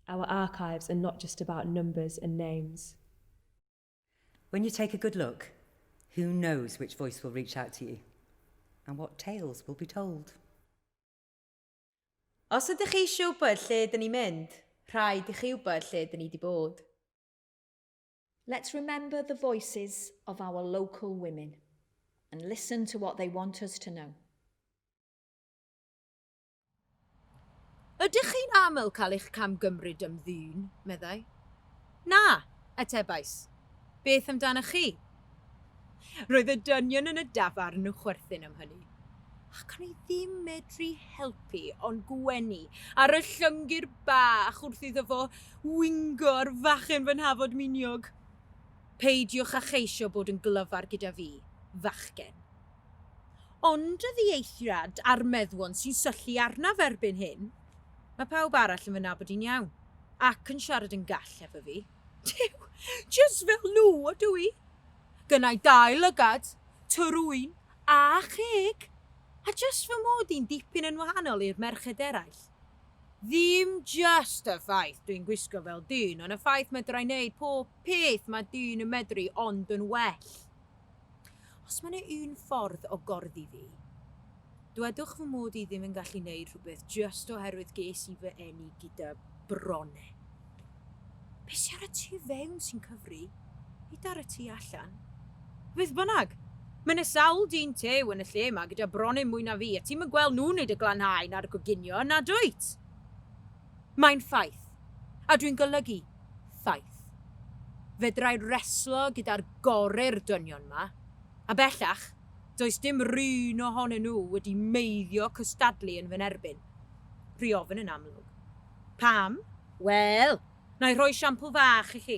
Our archives are not just about numbers and names. When you take a good look, who knows which voice will reach out to you and what tales will be told? Os ydych chi eisiau wybod lle dyn ni'n mynd, rhaid i chi wybod lle dyn ni wedi bod. Let's remember the voices of our local women and listen to what they want us to know. Ydych chi'n aml cael eich camgymryd am ddyn, meddai? Na, atebais. Beth amdanoch chi? Roedd y dynion yn y dafarn yn chwerthin am hynny. Ac o'n i ddim medru helpu ond gwenu ar y llyngyr bach wrth iddo fo wingo'r fachgen fy nhafod miniog. Peidiwch a cheisio bod yn glyfar gyda fi, fachgen. Ond y ddieithriad a'r meddwon sy'n syllu arnaf erbyn hyn, mae pawb arall yn fy nabod i'n iawn, ac yn siarad yn gall efo fi. Dew, just fel nhw ydw i. Gynnau 2 lygad, trwyn a cheg, a just fy mod i'n dipyn yn wahanol i'r merched eraill. Ddim just y ffaith dwi'n gwisgo fel dyn, ond y ffaith medra i wneud pob peth mae dyn yn medru ond yn well. Os mae yna un ffordd o gorddi fi, dwedwch fy mod i ddim yn gallu wneud rhywbeth just oherwydd ges i fy eni gyda brone. Be sy ar y tu fewn sy'n cyfri, nid ar y tu allan. Beth bynnag, mae yna sawl dyn tew yn y lle yma gyda brone mwy na fi, a ti'n mynd gweld nhw'n neud y glanhau na'r goginio na dwyt. Mae'n ffaith, a dwi'n golygu ffaith. Fedrai'r reslo gyda'r gorau'r dynion yma, a bellach, does dim rhywun ohonyn nhw wedi meiddio cystadlu yn fy nerbyn. Rhiofyn yn amlwg. Pam? Wel, na i roi siampl fach i chi.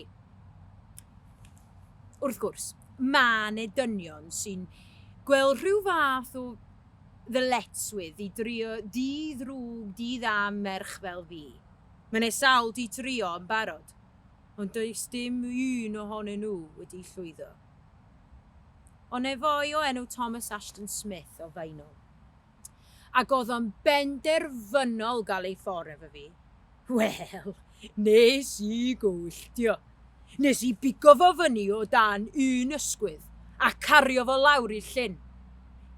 Wrth gwrs, mae yna dynion sy'n gweld rhyw fath o ddyletswydd i drio di-ddrwg, di-dda merch fel fi. Mae yna sawl di trio yn barod, ond does dim un ohonyn nhw wedi llwyddo. Ond efoi o enw Thomas Ashton Smith o Faenol. Ac oedd o'n benderfynol gael ei ffordd efo fi. Wel, nes i gwylltio. Nes i bigo fo fyny o dan un ysgwydd a cario fo lawr i'r llyn.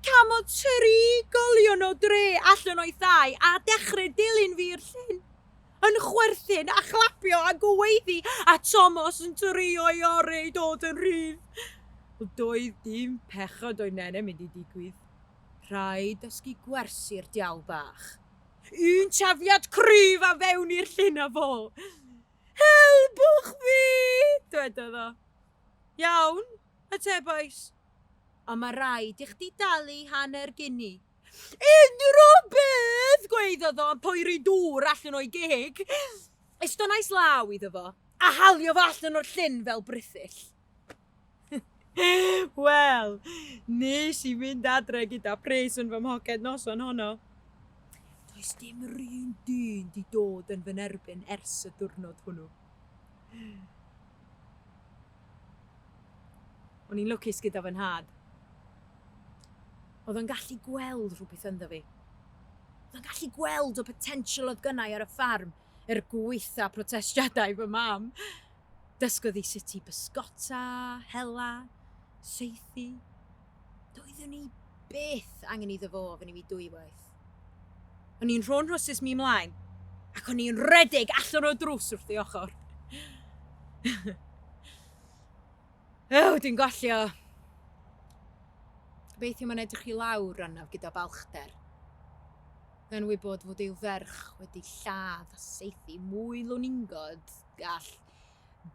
Cam o 3 golion o dre allan o'i thai a dechrau dilyn fi i'r llyn. Yn chwerthin a chlapio a gweiddi a Thomas yn trio i orau dod yn rhydd. Doedd dim pechod o'i nene mynd i digwydd. Rhaid dysgu gwersi'r diawl bach. Un chafiad cryf a fewn i'r llyn a fo. Helbwch fi, dwedodd o. Iawn, atebais. Ond mae rhaid i chdi dalu hanner gini. Unrhyw beth, gweiddodd o yn poeri dŵr allan o'i geg. Estonais law iddo fo, a halio fo allan o'r llyn fel brithyll. Wel, nes i fynd adre gyda pres yn fy mhoced noson honno. Does dim rhywun dyn di dod yn fy nerbyn ers y diwrnod hwnnw. O'n i'n lwcus gyda fy nhad. Oedd o'n gallu gweld rhywbeth ynddo fi. Oedd o'n gallu gweld o potensial oedd gynnau ar y ffarm gweitha protestiadau fy mam. Dysgodd i sut i bysgota, hela, seithi. Doeddwn ni beth angen iddo fo fan i fi dwywaith. O'n i'n rhôn rhosys mi mlaen, ac o'n i'n redig allan o drws wrth ei ochr. Dwi'n gollio. Gobeithio mae'n edrych i lawr arnaf gyda balchder. Gan wybod fod i'w ferch wedi lladd a seithi mwy lwningod gall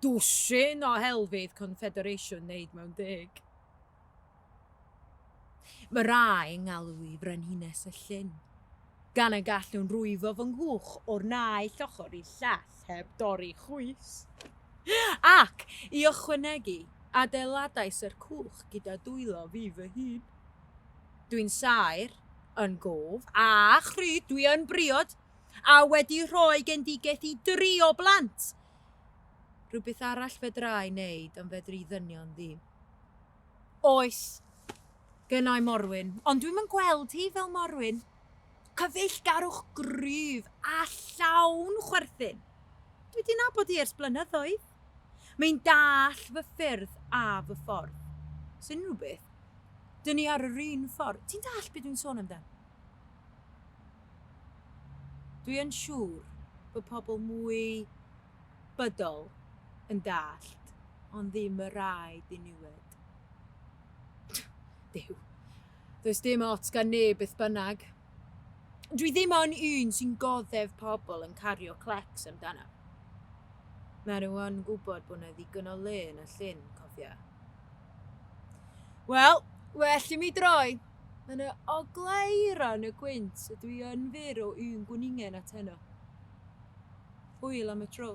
dwsin o helfydd Confederation wneud mewn 10. Mae rai yn galw i Brenhines y Llyn, gan y gall nhw'n rwyfo fy nghwch o'r naill ochr i llall heb dorri chwys. Ac i ychwanegu, adeiladais yr cwch gyda dwylo fi fy hun. Dwi'n saer, yn gof, a chryd dwi yn briod, a wedi rhoi gendigeth i 3 o blant. Rhywbeth arall fedra i wneud am fedru ddynion ddim. Oes, gynnau morwyn, ond dwi'm yn gweld hi fel morwyn. Cyfeillgarwch gryf a llawn chwerthin. Dwi di nabod i ers blynyddoedd. Mae'n dall fy ffyrdd a fy ffordd. Sy'n rhywbeth, dyn ni ar yr un ffordd. Ti'n dall beth dwi'n sôn amdan? Dwi yn siŵr bod pobl mwy bydol yn dallt, ond ddim y rhaid i niwed. Duw, does dim ots gan neb beth bynnag. Dwi ddim ond un sy'n goddef pobl yn cario clecs amdano. Mae nhw yn gwybod bod yna ddigon o le yn y llyn, cofia. Wel, well i mi droi. Yn y ogleiron y gwynt ydw i yn fyr o un gwningen at heno. Hwyl am y tro.